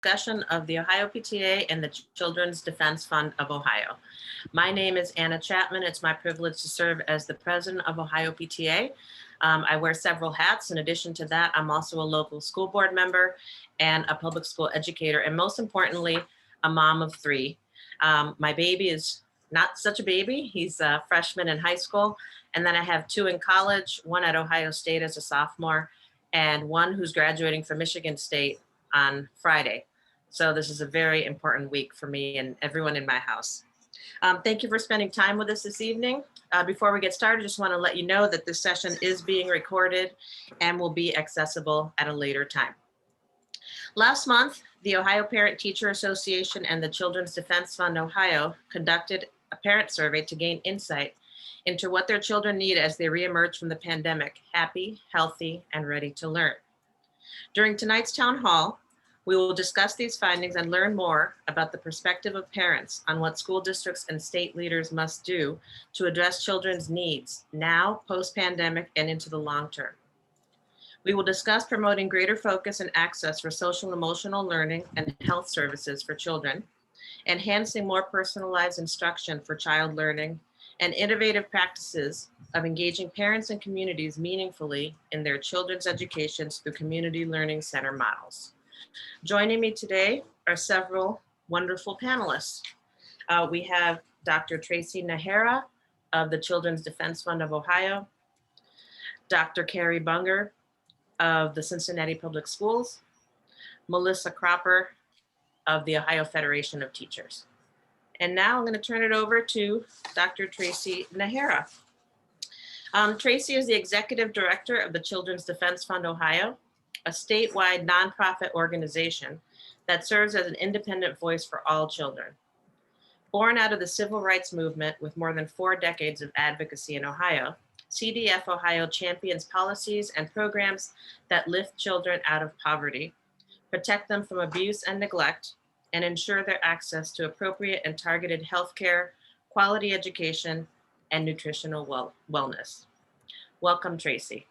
discussion of the Ohio PTA and the Children's Defense Fund of Ohio. My name is Anna Chapman. It's my privilege to serve as the president of Ohio PTA. I wear several hats. In addition to that, I'm also a local school board member and a public school educator, and most importantly, a mom of three. My baby is not such a baby. He's a freshman in high school. And then I have two in college, one at Ohio State as a sophomore, and one who's graduating from Michigan State on Friday. So this is a very important week for me and everyone in my house. Thank you for spending time with us this evening. Before we get started, I just want to let you know that this session is being recorded and will be accessible at a later time. Last month, the Ohio Parent Teacher Association and the Children's Defense Fund Ohio conducted a parent survey to gain insight into what their children need as they reemerge from the pandemic, happy, healthy, and ready to learn. During tonight's town hall, we will discuss these findings and learn more about the perspective of parents on what school districts and state leaders must do to address children's needs now, post-pandemic, and into the long term. We will discuss promoting greater focus and access for social and emotional learning and health services for children, enhancing more personalized instruction for child learning, and innovative practices of engaging parents and communities meaningfully in their children's educations through community learning center models. Joining me today are several wonderful panelists. We have Dr. Tracy Nahara of the Children's Defense Fund of Ohio, Dr. Carrie Bunger of the Cincinnati Public Schools, Melissa Cropper of the Ohio Federation of Teachers. And now I'm going to turn it over to Dr. Tracy Nahara. Tracy is the Executive Director of the Children's Defense Fund Ohio, a statewide nonprofit organization that serves as an independent voice for all children. Born out of the civil rights movement with more than 4 decades of advocacy in Ohio, CDF Ohio champions policies and programs that lift children out of poverty, protect them from abuse and neglect, and ensure their access to appropriate and targeted healthcare, quality education, and nutritional wellness. Welcome, Tracy.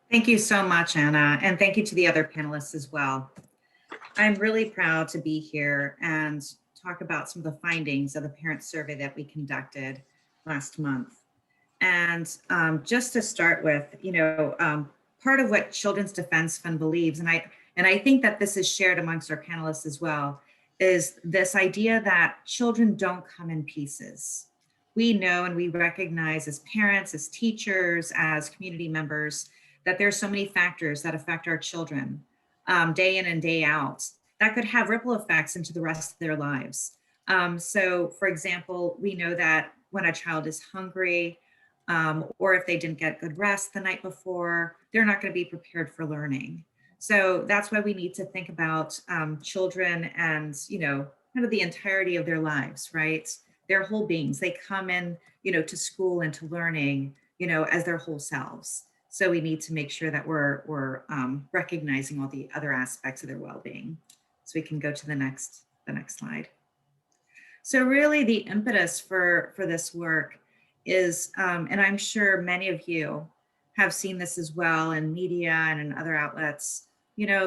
Thank you so much, Anna, and thank you to the other panelists as well. I'm really proud to be here and talk about some of the findings of the parent survey that we conducted last month. And just to start with, part of what Children's Defense Fund believes, and I think that this is shared amongst our panelists as well, is this idea that children don't come in pieces. We know and we recognize as parents, as teachers, as community members, that there's so many factors that affect our children day in and day out that could have ripple effects into the rest of their lives. So for example, we know that when a child is hungry, or if they didn't get good rest the night before, they're not going to be prepared for learning. So that's why we need to think about children and, kind of the entirety of their lives, right? Their whole beings. They come in, to school and to learning, as their whole selves. So we need to make sure that we're recognizing all the other aspects of their well-being. So we can go to the next slide. So really the impetus for this work is, and I'm sure many of you have seen this as well in media and in other outlets,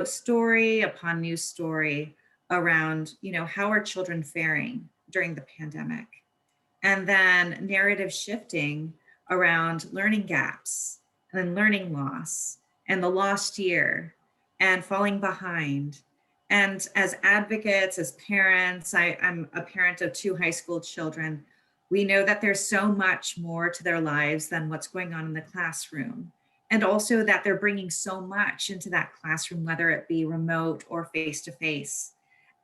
story upon news story around, how are children faring during the pandemic? And then narrative shifting around learning gaps and learning loss and the lost year and falling behind. And as advocates, as parents, I'm a parent of 2 high school children. We know that there's so much more to their lives than what's going on in the classroom. And also that they're bringing so much into that classroom, whether it be remote or face-to-face.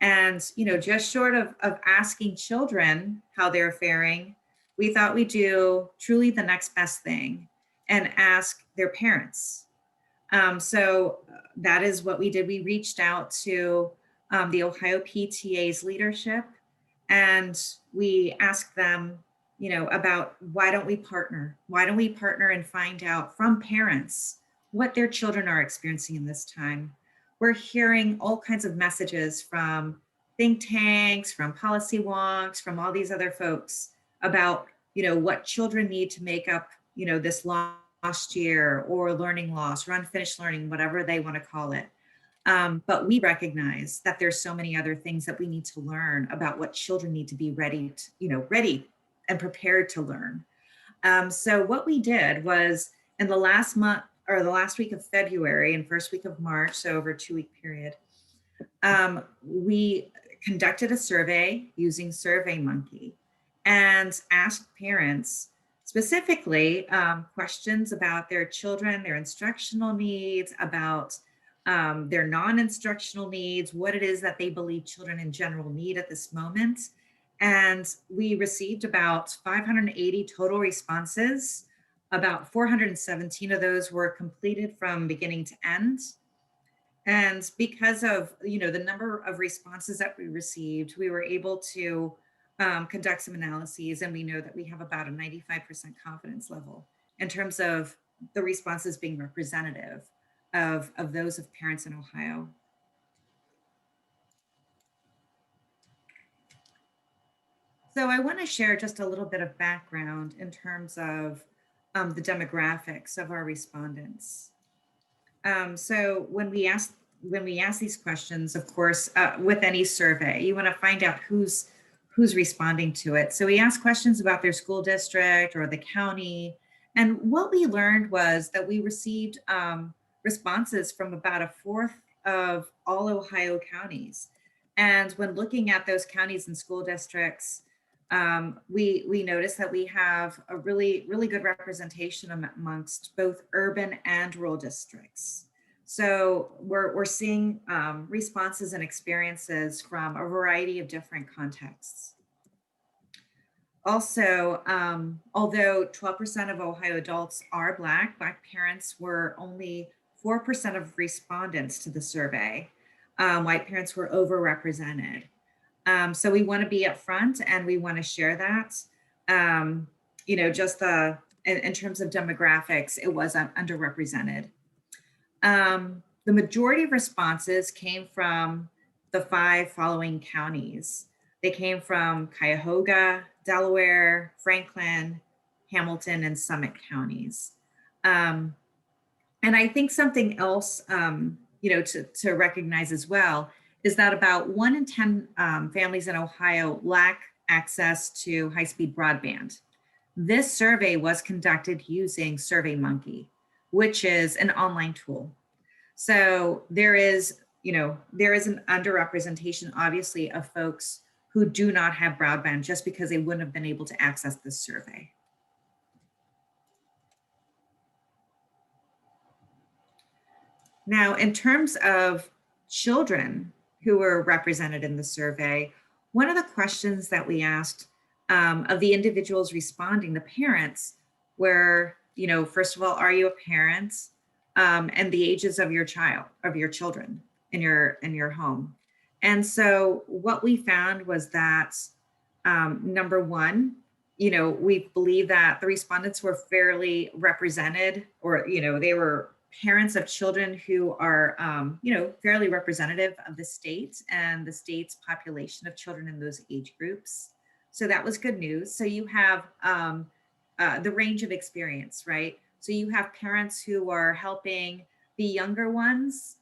And, just short of asking children how they're faring, we thought we'd do truly the next best thing and ask their parents. So that is what we did. We reached out to the Ohio PTA's leadership, and we asked them, about why don't we partner? Why don't we partner and find out from parents what their children are experiencing in this time? We're hearing all kinds of messages from think tanks, from policy wonks, from all these other folks about, what children need to make up, this lost year or learning loss or unfinished learning, whatever they want to call it. But we recognize that there's so many other things that we need to learn about what children need to be ready to, ready and prepared to learn. So what we did was in the last month or the last week of February and first week of March, so over a 2-week period, we conducted a survey using SurveyMonkey and asked parents specifically questions about their children, their instructional needs, about their non-instructional needs, what it is that they believe children in general need at this moment. And we received about 580 total responses. About 417 of those were completed from beginning to end. And because of, the number of responses that we received, we were able to conduct some analyses, and we know that we have about a 95% confidence level in terms of the responses being representative of those of parents in Ohio. So I want to share just a little bit of background in terms of the demographics of our respondents. So when we ask these questions, of course, with any survey, you want to find out who's responding to it. So we asked questions about their school district or the county. And what we learned was that we received responses from about a fourth of all Ohio counties. And when looking at those counties and school districts, we noticed that we have a really good representation amongst both urban and rural districts. So we're seeing responses and experiences from a variety of different contexts. Also, although 12% of Ohio adults are Black parents were only 4% of respondents to the survey. White parents were overrepresented. So we want to be upfront and we want to share that. Just in terms of demographics, it was underrepresented. The majority of responses came from the 5 following counties. They came from Cuyahoga, Delaware, Franklin, Hamilton, and Summit counties. And I think something else, to recognize as well is that about 1 in 10 families in Ohio lack access to high-speed broadband. This survey was conducted using SurveyMonkey, which is an online tool. So there is an underrepresentation, obviously, of folks who do not have broadband just because they wouldn't have been able to access this survey. Now, in terms of children who were represented in the survey, one of the questions that we asked of the individuals responding, the parents, were, first of all, are you a parent? And the ages of your children in your home. And so what we found was that number one, we believe that the respondents were fairly represented, or they were parents of children who are fairly representative of the state and the state's population of children in those age groups. So that was good news. So you have the range of experience, right? So you have parents who are helping the younger ones,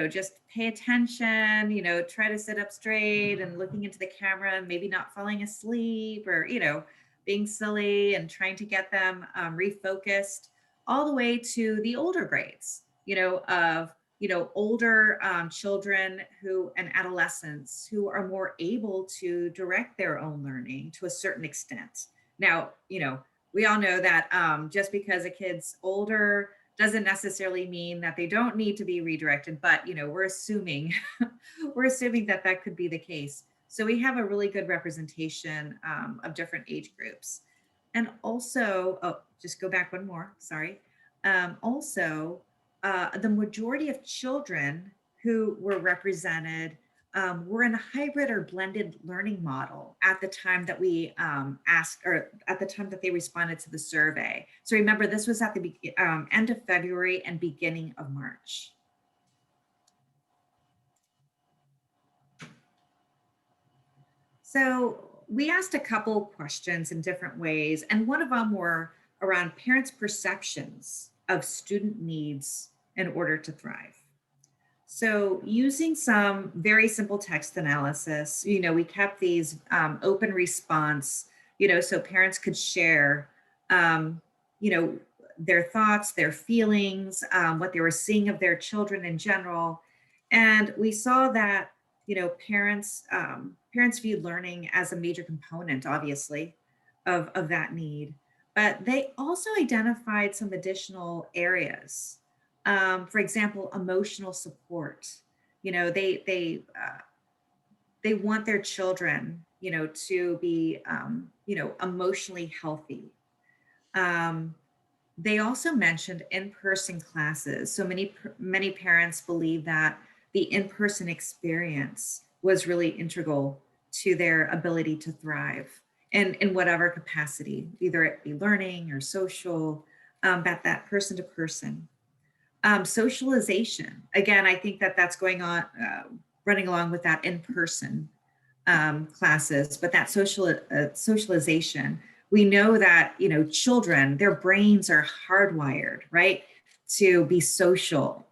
just pay attention, try to sit up straight and looking into the camera and maybe not falling asleep, or, being silly and trying to get them refocused, all the way to the older grades, older children and adolescents who are more able to direct their own learning to a certain extent. Now, we all know that just because a kid's older doesn't necessarily mean that they don't need to be redirected, but we're assuming that could be the case. So we have a really good representation of different age groups. And also, just go back one more, sorry. The majority of children who were represented were in a hybrid or blended learning model at the time that we asked, or at the time that they responded to the survey. So remember, this was at the end of February and beginning of March. So we asked a couple questions in different ways, and one of them were around parents' perceptions of student needs in order to thrive. So using some very simple text analysis, we kept these open response, so parents could share, um, you know, their thoughts, their feelings, what they were seeing of their children in general. And we saw that, parents viewed learning as a major component, obviously, of that need. But they also identified some additional areas, for example, emotional support. They want their children, to be, emotionally healthy. Um, they also mentioned in-person classes. So many parents believe that the in-person experience was really integral to their ability to thrive in whatever capacity, either it be learning or social, that person to person. Socialization. Again, I think that that's going on, running along with that in-person classes, but that socialization. We know that children, their brains are hardwired, right, to be social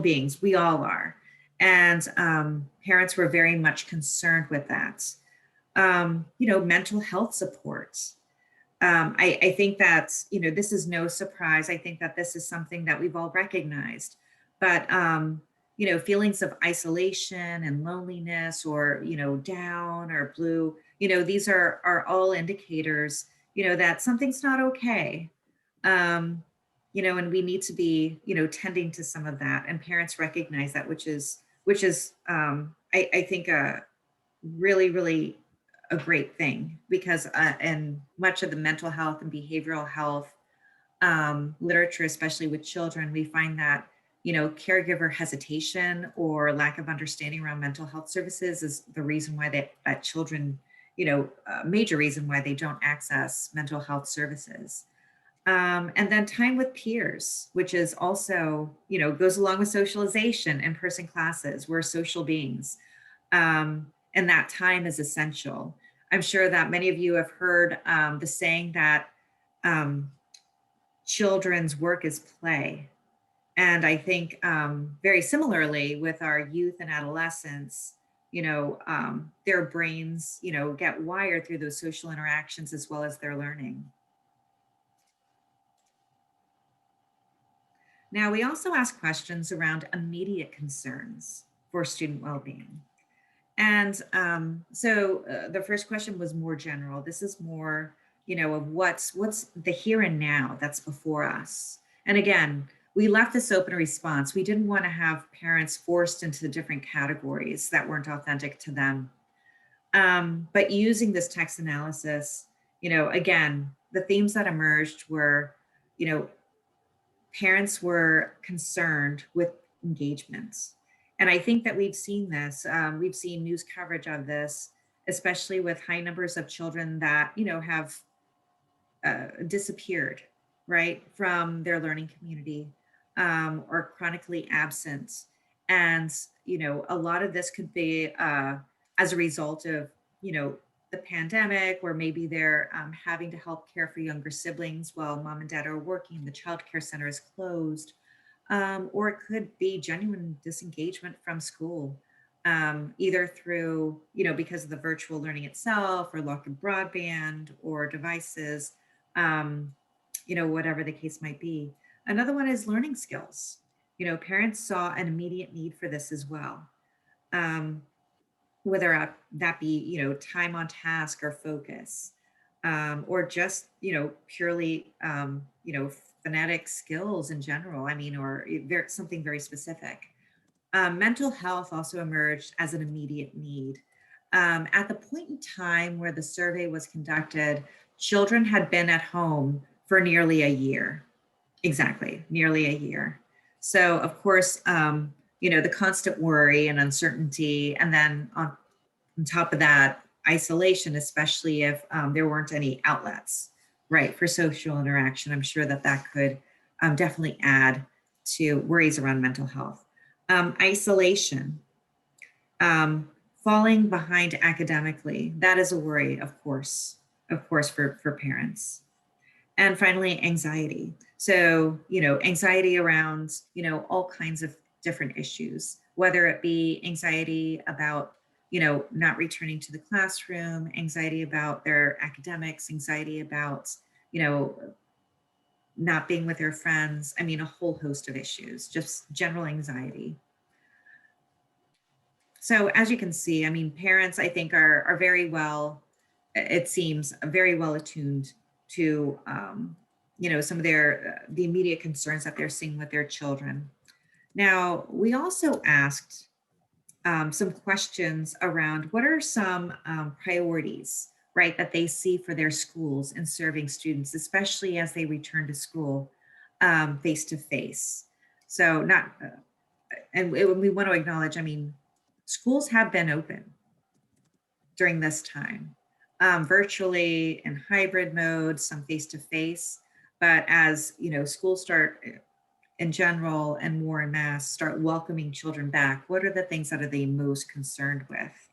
beings. We all are, and parents were very much concerned with that. Mental health supports. I think that, this is no surprise. I think that this is something that we've all recognized. But, feelings of isolation and loneliness or, down or blue, these are all indicators, that something's not okay. Um, and we need to be, tending to some of that. And parents recognize that, which is, I think, really, really a great thing because and much of the mental health and behavioral health literature, especially with children, we find that caregiver hesitation or lack of understanding around mental health services is the reason why that children, a major reason why they don't access mental health services. And then time with peers, which is also, goes along with socialization. In-person classes, we're social beings, and that time is essential. I'm sure that many of you have heard the saying that um, children's work is play. And I think very similarly with our youth and adolescents, their brains, get wired through those social interactions as well as their learning. Now, we also ask questions around immediate concerns for student well-being. And the first question was more general. This is more, of what's the here and now that's before us. And again, we left this open response. We didn't want to have parents forced into different categories that weren't authentic to them. But using this text analysis, again, the themes that emerged were, you know, parents were concerned with engagements. And I think that we've seen this, we've seen news coverage of this, especially with high numbers of children that, have disappeared, right, from their learning community, or chronically absent. And, a lot of this could be as a result of, the pandemic, where maybe they're having to help care for younger siblings while mom and dad are working, the child care center is closed. Or it could be genuine disengagement from school, either through, because of the virtual learning itself or lack of broadband or devices, whatever the case might be. Another one is learning skills. Parents saw an immediate need for this as well. Um, Whether that be, time on task or focus, or just, purely, phonetic skills in general. I mean, or something very specific. Mental health also emerged as an immediate need. At the point in time where the survey was conducted, children had been at home for nearly a year. Exactly, nearly a year. So, of course, the constant worry and uncertainty, and then on top of that, isolation, especially if there weren't any outlets, right, for social interaction. I'm sure that that could definitely add to worries around mental health. Isolation, falling behind academically, that is a worry, of course, for parents. And finally, anxiety. So, anxiety around, all kinds of different issues, whether it be anxiety about, not returning to the classroom, anxiety about their academics, anxiety about, you know, not being with their friends. I mean, a whole host of issues, just general anxiety. So as you can see, I mean, parents, I think, are very well, it seems, very well attuned to, some of the immediate concerns that they're seeing with their children. Now, we also asked some questions around what are some priorities, right, that they see for their schools in serving students, especially as they return to school face to face. So not, we want to acknowledge, I mean, schools have been open during this time, virtually in hybrid mode, some face to face. But as schools start in general and more en masse start welcoming children back, what are the things that are they most concerned with?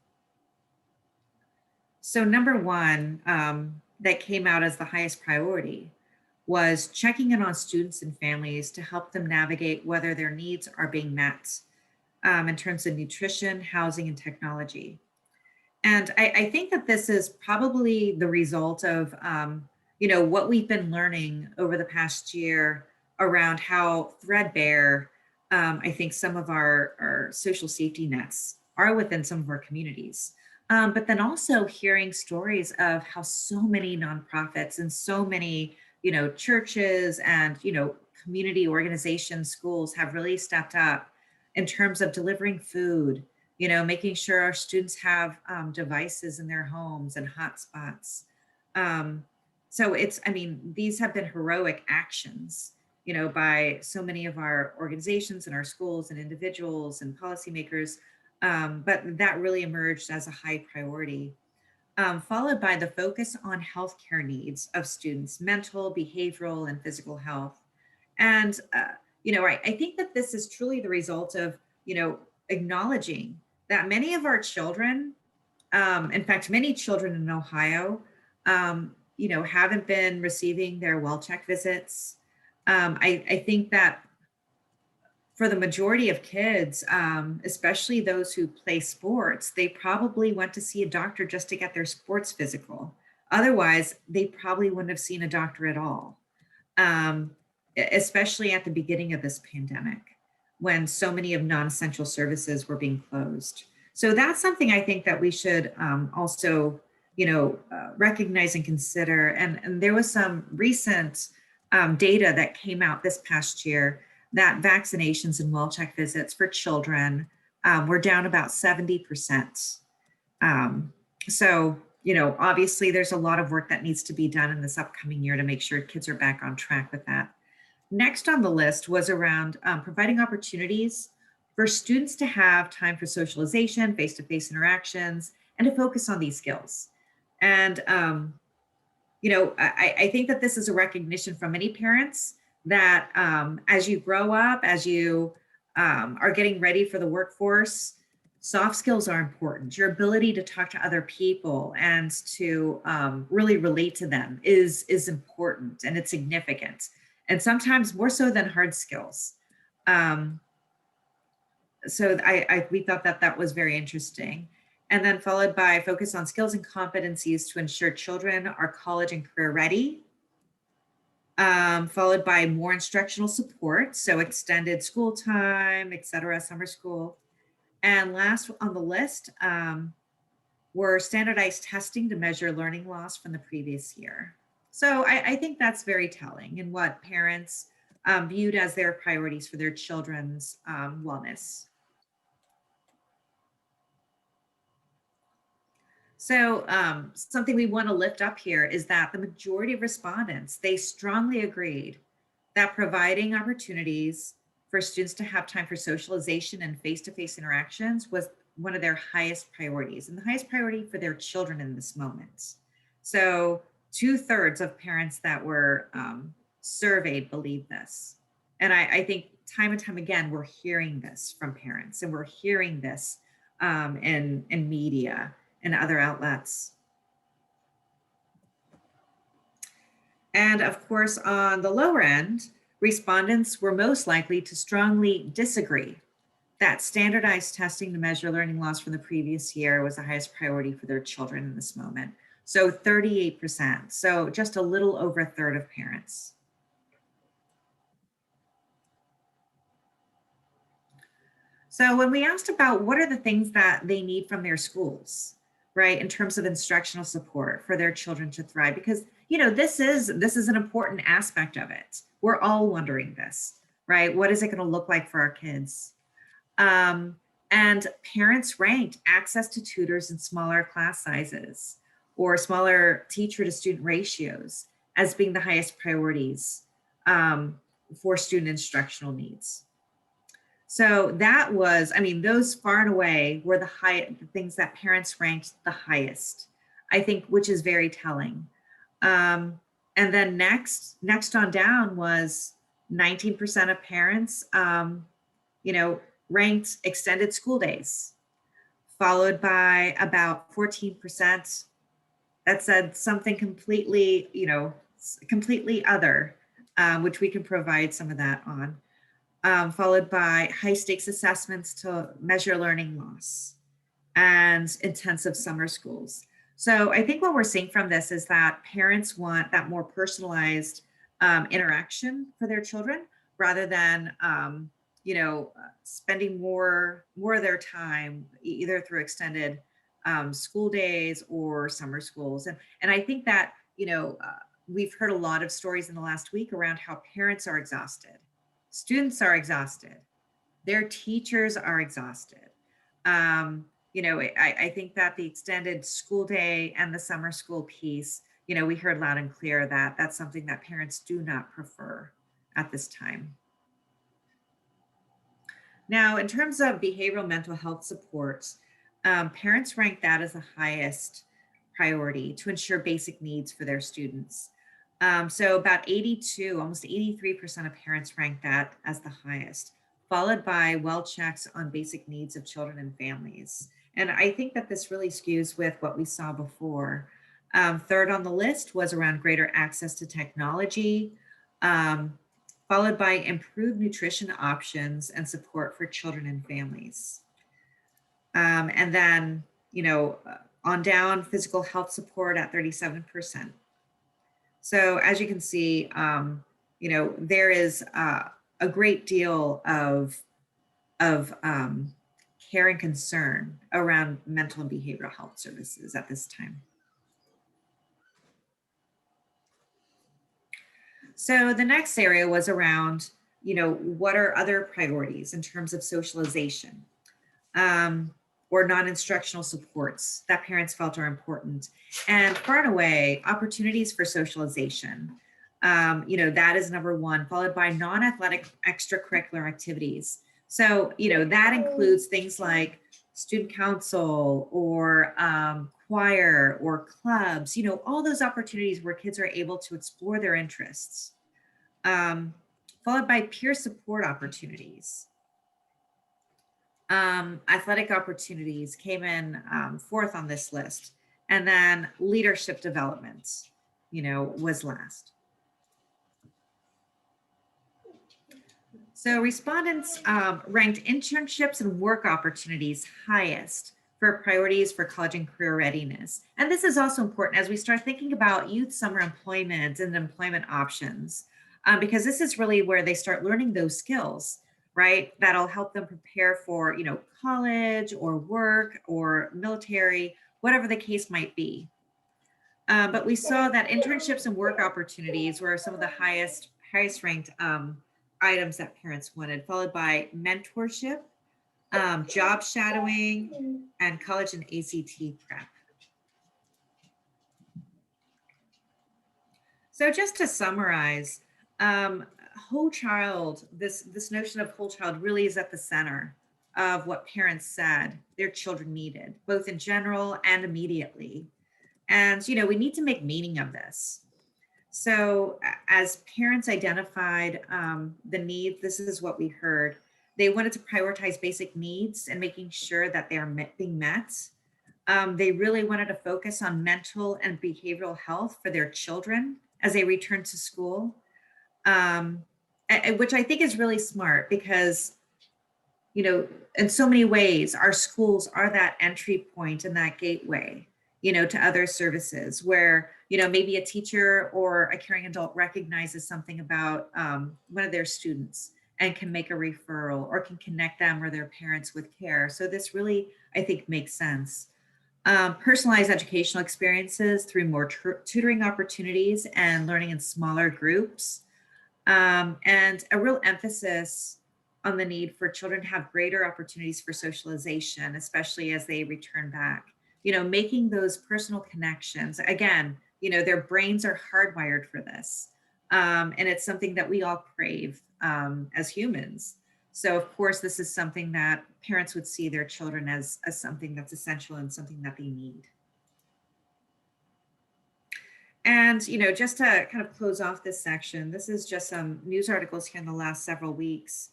So number one, that came out as the highest priority was checking in on students and families to help them navigate whether their needs are being met in terms of nutrition, housing, and technology. And I think that this is probably the result of, what we've been learning over the past year around how threadbare I think some of our social safety nets are within some of our communities. But then also hearing stories of how so many nonprofits and so many, churches and, community organizations, schools have really stepped up in terms of delivering food, making sure our students have devices in their homes and hotspots. So I mean, these have been heroic actions, by so many of our organizations and our schools and individuals and policymakers. But that really emerged as a high priority, followed by the focus on healthcare needs of students, mental, behavioral, and physical health. And, I think that this is truly the result of, acknowledging that many of our children, in fact, many children in Ohio, haven't been receiving their well check visits. I think that for the majority of kids, especially those who play sports, they probably went to see a doctor just to get their sports physical. Otherwise, they probably wouldn't have seen a doctor at all, especially at the beginning of this pandemic when so many of non-essential services were being closed. So that's something I think that we should also, recognize and consider. And there was some recent data that came out this past year that vaccinations and well check visits for children were down about 70%. So, obviously there's a lot of work that needs to be done in this upcoming year to make sure kids are back on track with that. Next on the list was around providing opportunities for students to have time for socialization, face-to-face interactions, and to focus on these skills. And, I think that this is a recognition from many parents that as you grow up, as you are getting ready for the workforce, soft skills are important. Your ability to talk to other people and to really relate to them is important and it's significant. And sometimes more so than hard skills. So we thought that was very interesting. And then followed by focus on skills and competencies to ensure children are college and career ready. Followed by more instructional support, so extended school time, et cetera, summer school. And last on the list were standardized testing to measure learning loss from the previous year. So I think that's very telling in what parents viewed as their priorities for their children's wellness. So something we want to lift up here is that the majority of respondents, they strongly agreed that providing opportunities for students to have time for socialization and face-to-face interactions was one of their highest priorities and the highest priority for their children in this moment. So 2/3 of parents that were surveyed believe this. And I think time and time again, we're hearing this from parents and we're hearing this in media and other outlets. And of course, on the lower end, respondents were most likely to strongly disagree that standardized testing to measure learning loss from the previous year was the highest priority for their children in this moment. So 38%, so just a little over a third of parents. So when we asked about what are the things that they need from their schools, right, in terms of instructional support for their children to thrive, because this is an important aspect of it. We're all wondering this, right? What is it going to look like for our kids? And parents ranked access to tutors in smaller class sizes or smaller teacher to student ratios as being the highest priorities for student instructional needs. So that was, those far and away were the things that parents ranked the highest, I think, which is very telling. And then next on down was 19% of parents, ranked extended school days, followed by about 14% that said something completely, completely other, which we can provide some of that on. Followed by high stakes assessments to measure learning loss and intensive summer schools. So I think what we're seeing from this is that parents want that more personalized interaction for their children rather than, spending more of their time either through extended school days or summer schools. And I think that, we've heard a lot of stories in the last week around how parents are exhausted. Students are exhausted. Their teachers are exhausted. I think that the extended school day and the summer school piece, we heard loud and clear that that's something that parents do not prefer at this time. Now, in terms of behavioral mental health supports, parents rank that as the highest priority to ensure basic needs for their students. So about 82, almost 83% of parents rank that as the highest, followed by well checks on basic needs of children and families. And I think that this really skews with what we saw before. Third on the list was around greater access to technology, followed by improved nutrition options and support for children and families. And then, on down, physical health support at 37%. So as you can see, there is a great deal of care and concern around mental and behavioral health services at this time. So the next area was around, what are other priorities in terms of socialization or non-instructional supports that parents felt are important. And far and away, opportunities for socialization. That is number one, followed by non-athletic extracurricular activities. So, that includes things like student council or choir or clubs, all those opportunities where kids are able to explore their interests, followed by peer support opportunities. Athletic opportunities came in fourth on this list. And then leadership development, was last. So respondents ranked internships and work opportunities highest for priorities for college and career readiness. And this is also important as we start thinking about youth summer employment and employment options, because this is really where they start learning those skills, right? That'll help them prepare for, college or work or military, whatever the case might be. But we saw that internships and work opportunities were some of the highest ranked items that parents wanted, followed by mentorship, job shadowing, and college and ACT prep. So just to summarize, whole child, this notion of whole child really is at the center of what parents said their children needed, both in general and immediately. And, we need to make meaning of this. So as parents identified the needs, this is what we heard. They wanted to prioritize basic needs and making sure that they are being met. They really wanted to focus on mental and behavioral health for their children as they return to school, which I think is really smart because in so many ways, our schools are that entry point and that gateway, to other services where, maybe a teacher or a caring adult recognizes something about one of their students and can make a referral or can connect them or their parents with care. So this really, I think, makes sense. Personalized educational experiences through more tutoring opportunities and learning in smaller groups, and a real emphasis on the need for children to have greater opportunities for socialization, especially as they return back. Making those personal connections. Again, their brains are hardwired for this. And it's something that we all crave as humans. So of course, this is something that parents would see their children as something that's essential and something that they need. And, just to kind of close off this section, this is just some news articles here in the last several weeks.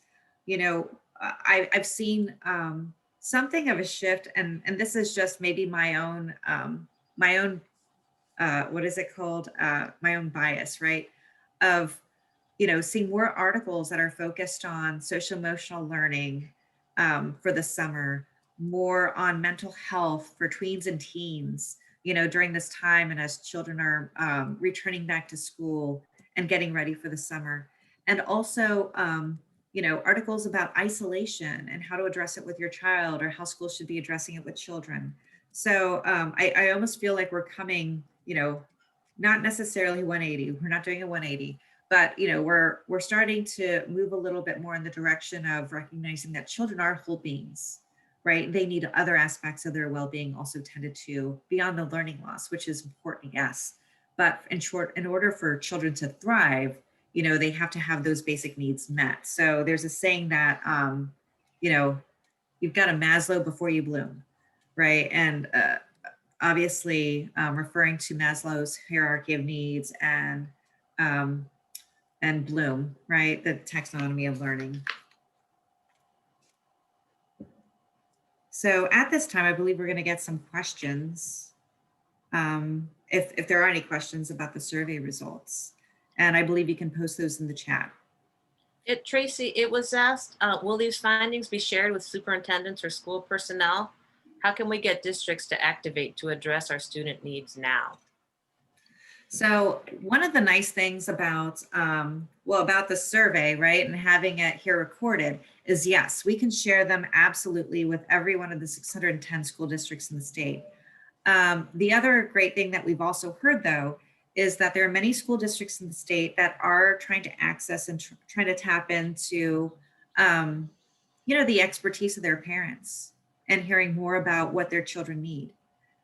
I've seen something of a shift, and this is just maybe my own, what is it called? My own bias, right? Of, seeing more articles that are focused on social emotional learning for the summer, more on mental health for tweens and teens, during this time and as children are returning back to school and getting ready for the summer. And also, articles about isolation and how to address it with your child or how schools should be addressing it with children. So I almost feel like we're coming, not necessarily 180. We're not doing a 180, but we're starting to move a little bit more in the direction of recognizing that children are whole beings, right? They need other aspects of their well-being also tended to beyond the learning loss, which is important, yes. But in short, in order for children to thrive, they have to have those basic needs met. So there's a saying that, you've got a Maslow before you bloom, right? And obviously referring to Maslow's hierarchy of needs and Bloom, right? The taxonomy of learning. So at this time, I believe we're going to get some questions. If there are any questions about the survey results, and I believe you can post those in the chat. Tracy, it was asked, will these findings be shared with superintendents or school personnel? How can we get districts to activate to address our student needs now? So one of the nice things about, about the survey, right, and having it here recorded is, yes, we can share them absolutely with every one of the 610 school districts in the state. The other great thing that we've also heard, though, is that there are many school districts in the state that are trying to access and trying to tap into, the expertise of their parents and hearing more about what their children need.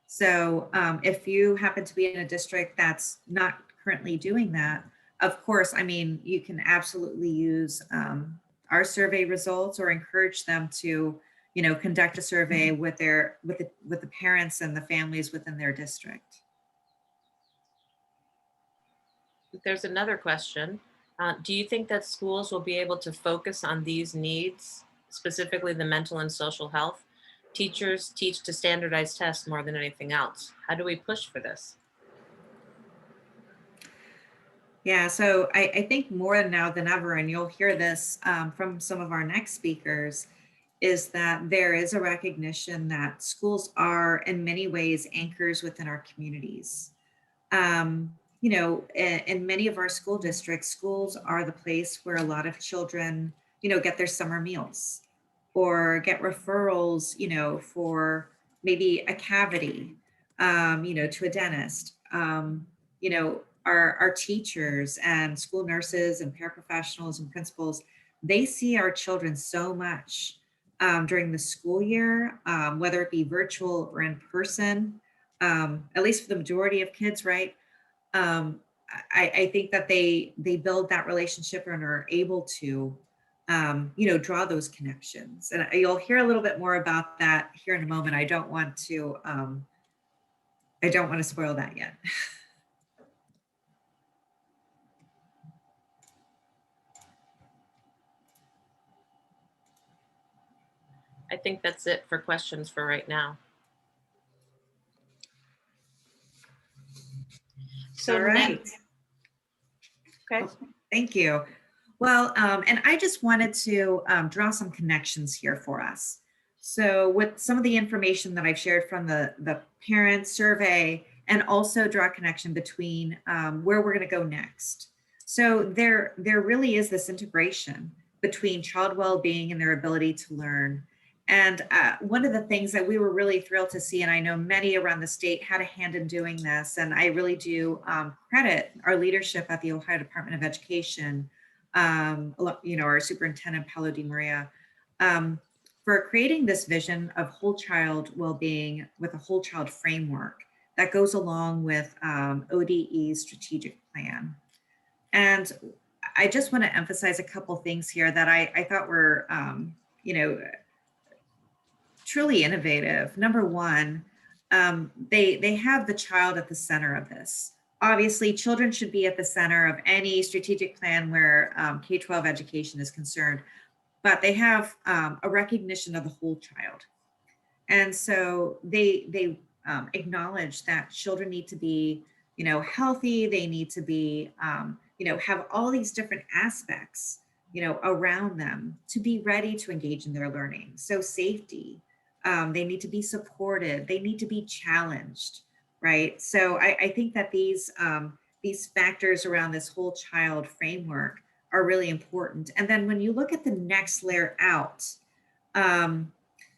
So if you happen to be in a district that's not currently doing that, of course, I mean, you can absolutely use our survey results or encourage them to, conduct a survey with the parents and the families within their district. There's another question. Do you think that schools will be able to focus on these needs, specifically the mental and social health? Teachers teach to standardized tests more than anything else. How do we push for this? Yeah, so I think more now than ever, and you'll hear this from some of our next speakers, is that there is a recognition that schools are in many ways anchors within our communities. In many of our school districts, schools are the place where a lot of children, get their summer meals or get referrals, for maybe a cavity, to a dentist. Our teachers and school nurses and paraprofessionals and principals, they see our children so much during the school year, whether it be virtual or in person, at least for the majority of kids, right? I think that they build that relationship and are able to, draw those connections. And you'll hear a little bit more about that here in a moment. I don't want to spoil that yet. I think that's it for questions for right now. So all right. Okay. Thank you. Well, and I just wanted to draw some connections here for us. So with some of the information that I've shared from the parent survey, and also draw a connection between where we're going to go next. So there really is this integration between child well-being and their ability to learn. And one of the things that we were really thrilled to see, and I know many around the state had a hand in doing this, and I really do credit our leadership at the Ohio Department of Education, our superintendent, Paolo Di Maria, for creating this vision of whole child well-being with a whole child framework that goes along with ODE's strategic plan. And I just want to emphasize a couple things here that I thought were, truly innovative. Number one, they have the child at the center of this. Obviously, children should be at the center of any strategic plan where K-12 education is concerned, but they have a recognition of the whole child. And so they acknowledge that children need to be, healthy. They need to be, have all these different aspects, around them to be ready to engage in their learning. So safety, they need to be supported. They need to be challenged, right? So I think that these factors around this whole child framework are really important. And then when you look at the next layer out,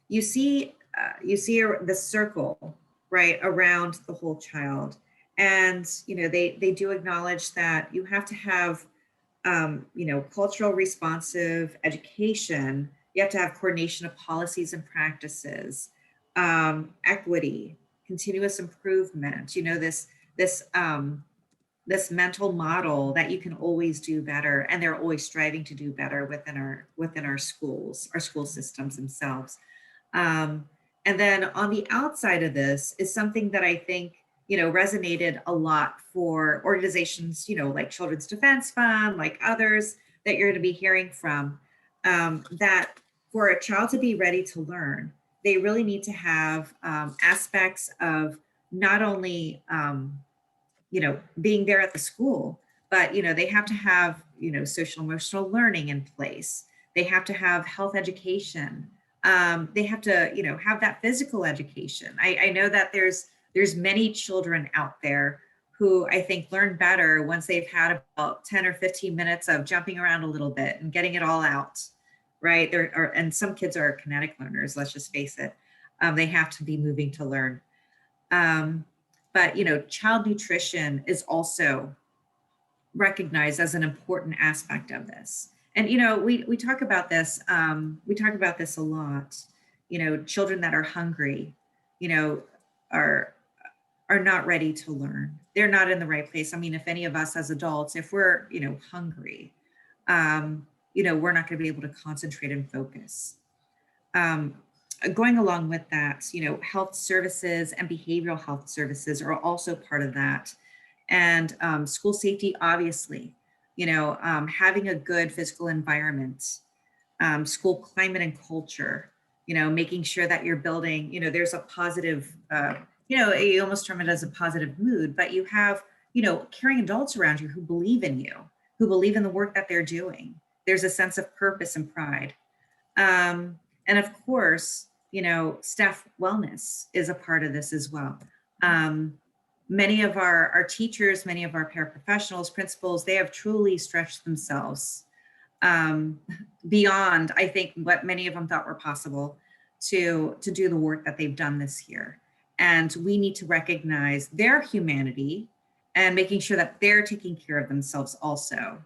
you see the circle right around the whole child, and they do acknowledge that you have to have cultural responsive education. You have to have coordination of policies and practices, equity, continuous improvement. This mental model that you can always do better, and they're always striving to do better within our schools, our school systems themselves. And then on the outside of this is something that I think resonated a lot for organizations, like Children's Defense Fund, like others that you're going to be hearing from, that for a child to be ready to learn, they really need to have aspects of not only, being there at the school, but, they have to have, social emotional learning in place. They have to have health education. They have to, have that physical education. I know that there's many children out there who I think learn better once they've had about 10 or 15 minutes of jumping around a little bit and getting it all out, right? And some kids are kinetic learners, let's just face it. They have to be moving to learn. But child nutrition is also recognized as an important aspect of this. And we talk about this. We talk about this a lot. Children that are hungry, are not ready to learn. They're not in the right place. I mean, if any of us as adults, if we're hungry, we're not going to be able to concentrate and focus. Going along with that, health services and behavioral health services are also part of that. And school safety, obviously, having a good physical environment, school climate and culture, making sure that you're building, there's a positive, you almost term it as a positive mood, but you have, caring adults around you who believe in you, who believe in the work that they're doing. There's a sense of purpose and pride. And of course, staff wellness is a part of this as well. Many of our teachers, many of our paraprofessionals, principals, they have truly stretched themselves beyond, I think, what many of them thought were possible to do the work that they've done this year. And we need to recognize their humanity and making sure that they're taking care of themselves also.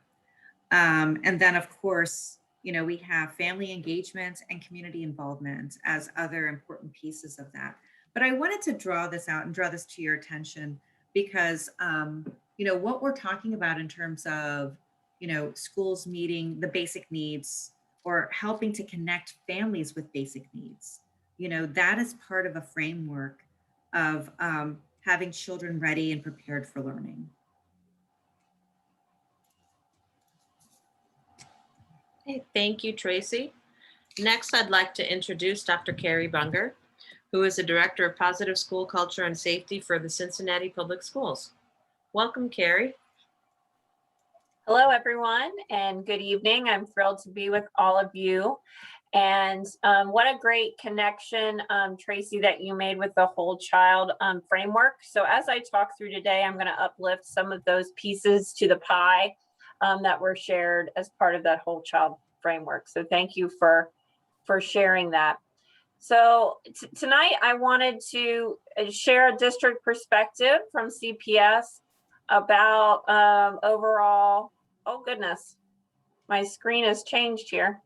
And then, of course, we have family engagement and community involvement as other important pieces of that. But I wanted to draw this out and draw this to your attention because, what we're talking about in terms of, schools meeting the basic needs or helping to connect families with basic needs, that is part of a framework of having children ready and prepared for learning. Okay, thank you, Tracy. Next, I'd like to introduce Dr. Carrie Bunger, who is the Director of Positive School Culture and Safety for the Cincinnati Public Schools. Welcome, Carrie. Hello, everyone, and good evening. I'm thrilled to be with all of you. And what a great connection, Tracy, that you made with the whole child framework. So as I talk through today, I'm going to uplift some of those pieces to the pie that were shared as part of that whole child framework. So thank you for sharing that. So tonight I wanted to share a district perspective from CPS about overall, oh goodness, my screen has changed here.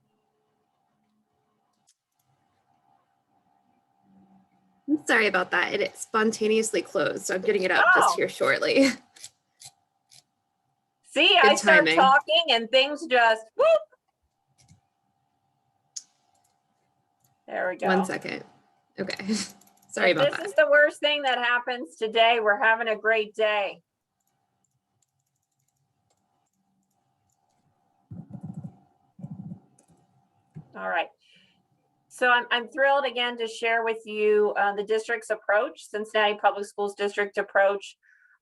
I'm sorry about that. It spontaneously closed, so I'm getting it up just here shortly. See, Good I start timing. talking and things just whoop. There we go. 1 second. Okay. Sorry about that. This is the worst thing that happens today. We're having a great day. All right. So I'm thrilled again to share with you the district's approach, Cincinnati Public Schools district approach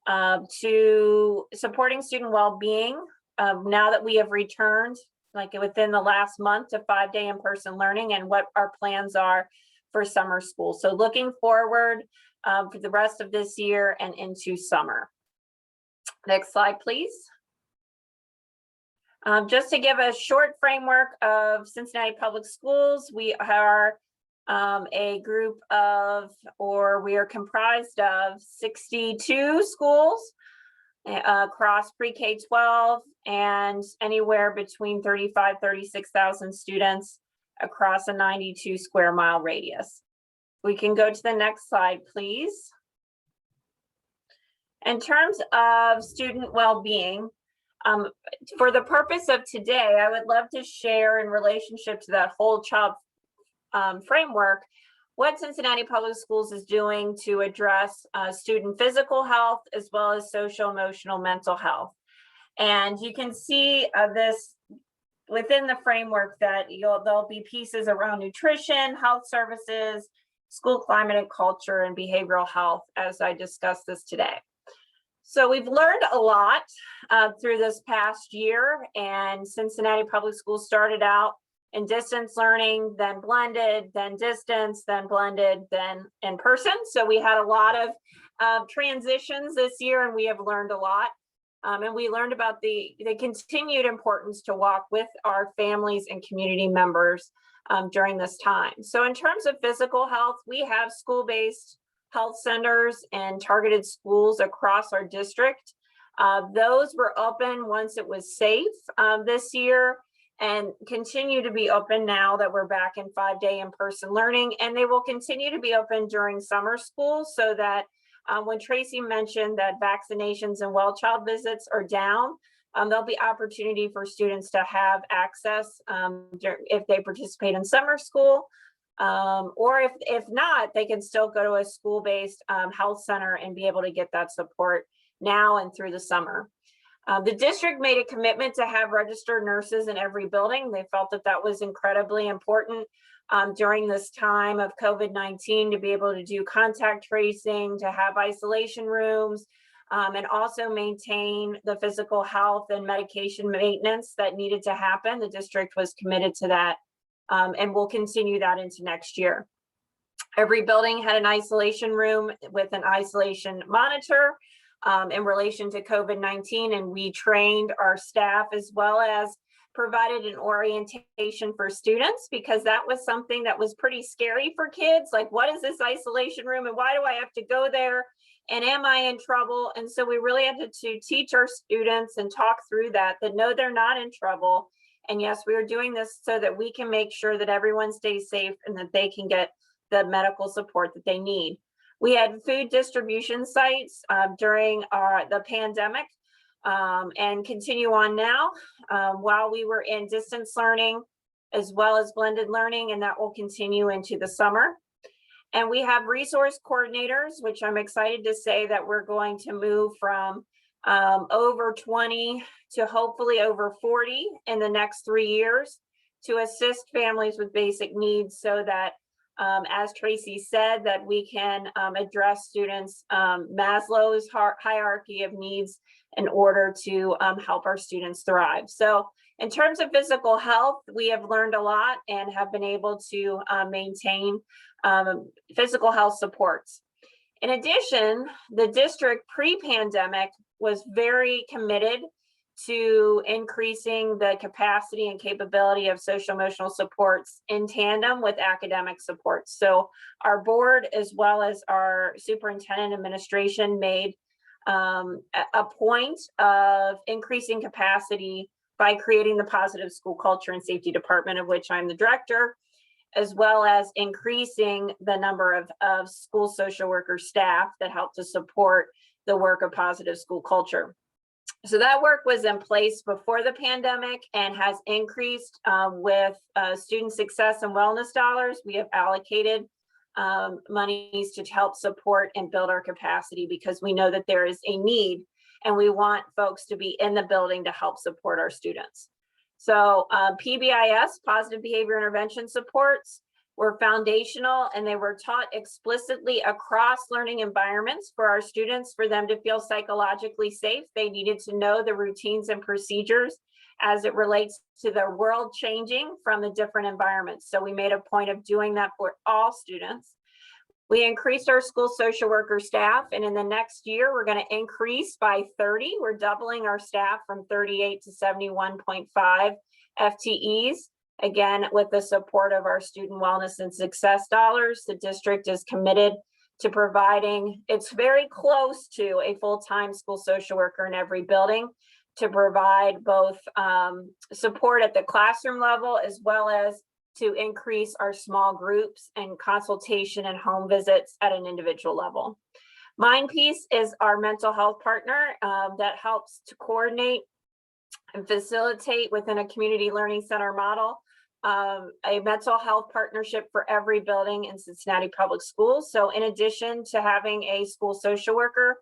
to supporting student well-being now that we have returned, like within the last month, to 5-day in-person learning, and what our plans are for summer school. So looking forward for the rest of this year and into summer. Next slide, please. Just to give a short framework of Cincinnati Public Schools, we are a group of, or we are comprised of 62 schools across pre-K 12 and anywhere between 36,000 students across a 92 square mile radius. We can go to the next slide, please. In terms of student well-being, for the purpose of today, I would love to share in relationship to that whole child framework, what Cincinnati Public Schools is doing to address student physical health as well as social, emotional, mental health. And you can see this within the framework that there'll be pieces around nutrition, health services, school climate and culture, and behavioral health as I discuss this today. So we've learned a lot through this past year, and Cincinnati Public Schools started out in distance learning, then blended, then distance, then blended, then in person. So we had a lot of transitions this year, and we have learned a lot. And we learned about the continued importance to walk with our families and community members during this time. So in terms of physical health, we have school-based health centers and targeted schools across our district. Those were open once it was safe this year, and continue to be open now that we're back in 5-day in-person learning, and they will continue to be open during summer school, so that when Tracy mentioned that vaccinations and well child visits are down, there'll be opportunity for students to have access if they participate in summer school. Or if not, they can still go to a school-based health center and be able to get that support now and through the summer. The district made a commitment to have registered nurses in every building. They felt that that was incredibly important during this time of COVID-19, to be able to do contact tracing, to have isolation rooms, and also maintain the physical health and medication maintenance that needed to happen. The district was committed to that. And we'll continue that into next year. Every building had an isolation room with an isolation monitor in relation to COVID-19, and we trained our staff as well as provided an orientation for students, because that was something that was pretty scary for kids. Like, what is this isolation room and why do I have to go there? And am I in trouble? And so we really had to teach our students and talk through that no, they're not in trouble. And yes, we are doing this so that we can make sure that everyone stays safe and that they can get the medical support that they need. We had food distribution sites during the pandemic and continue on now while we were in distance learning as well as blended learning, and that will continue into the summer. And we have resource coordinators, which I'm excited to say that we're going to move from over 20 to hopefully over 40 in the next 3 years to assist families with basic needs, so that as Tracy said, that we can address students' Maslow's hierarchy of needs in order to help our students thrive. So in terms of physical health, we have learned a lot and have been able to maintain physical health supports. In addition, the district pre-pandemic was very committed to increasing the capacity and capability of social emotional supports in tandem with academic supports. So our board, as well as our superintendent administration, made a point of increasing capacity by creating the Positive School Culture and Safety Department, of which I'm the director, as well as increasing the number of school social worker staff that help to support the work of positive school culture. So that work was in place before the pandemic and has increased with student success and wellness dollars. We have allocated monies to help support and build our capacity because we know that there is a need and we want folks to be in the building to help support our students. So PBIS, positive behavior intervention supports, were foundational and they were taught explicitly across learning environments for our students. For them to feel psychologically safe, they needed to know the routines and procedures as it relates to the world changing from the different environments. So we made a point of doing that for all students. We increased our school social worker staff, and in the next year, we're going to increase by 30. We're doubling our staff from 38 to 71.5 FTEs. Again, with the support of our student wellness and success dollars, the district is committed to providing, it's very close to a full-time school social worker in every building to provide both support at the classroom level as well as to increase our small groups and consultation and home visits at an individual level. MindPeace is our mental health partner that helps to coordinate and facilitate within a community learning center model a mental health partnership for every building in Cincinnati Public Schools. So in addition to having a school social worker,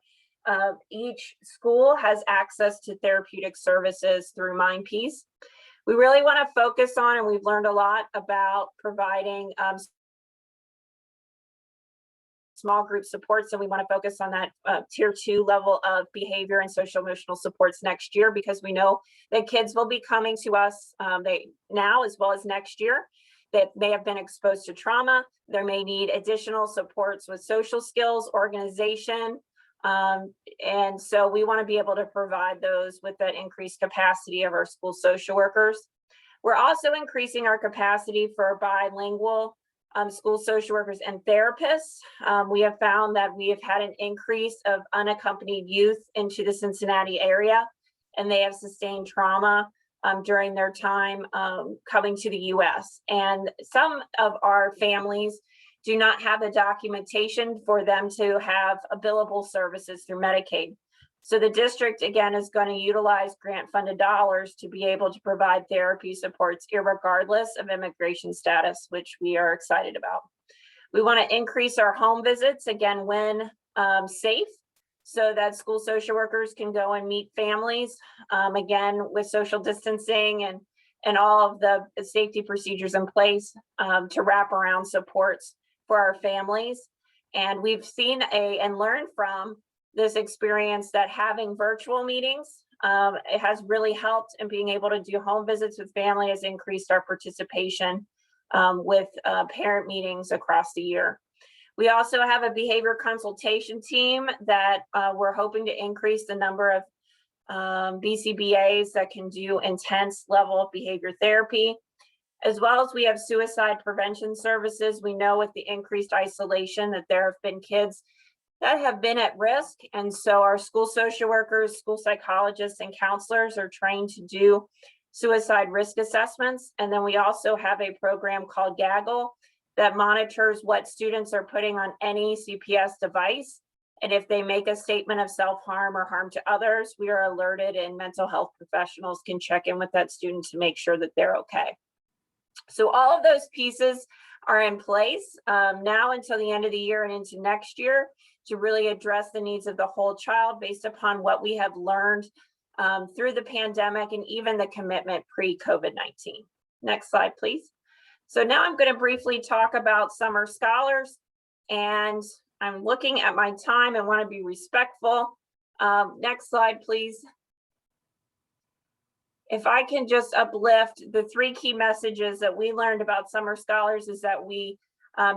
each school has access to therapeutic services through MindPeace. We really want to focus on, and we've learned a lot about providing small group supports, and we want to focus on that tier 2 level of behavior and social emotional supports next year, because we know that kids will be coming to us now as well as next year that may have been exposed to trauma. They may need additional supports with social skills, organization, and so we want to be able to provide those with that increased capacity of our school social workers. We're also increasing our capacity for bilingual school social workers and therapists. We have found that we have had an increase of unaccompanied youth into the Cincinnati area, and they have sustained trauma during their time coming to the US. And some of our families do not have the documentation for them to have billable services through Medicaid. So the district, again, is going to utilize grant funded dollars to be able to provide therapy supports irregardless of immigration status, which we are excited about. We want to increase our home visits, again, when safe, so that school social workers can go and meet families, again, with social distancing and all of the safety procedures in place to wrap around supports for our families. And we've seen and learned from this experience that having virtual meetings, it has really helped, and being able to do home visits with family has increased our participation with parent meetings across the year. We also have a behavior consultation team that we're hoping to increase the number of BCBAs that can do intense level of behavior therapy, as well as we have suicide prevention services. We know with the increased isolation that there have been kids that have been at risk. And so our school social workers, school psychologists, and counselors are trained to do suicide risk assessments. And then we also have a program called Gaggle that monitors what students are putting on any CPS device. And if they make a statement of self-harm or harm to others, we are alerted, and mental health professionals can check in with that student to make sure that they're okay. So all of those pieces are in place now until the end of the year and into next year to really address the needs of the whole child based upon what we have learned through the pandemic and even the commitment pre-COVID-19. Next slide, please. So now I'm going to briefly talk about summer scholars, and I'm looking at my time and want to be respectful. Next slide, please. If I can just uplift the 3 key messages that we learned about summer scholars is that we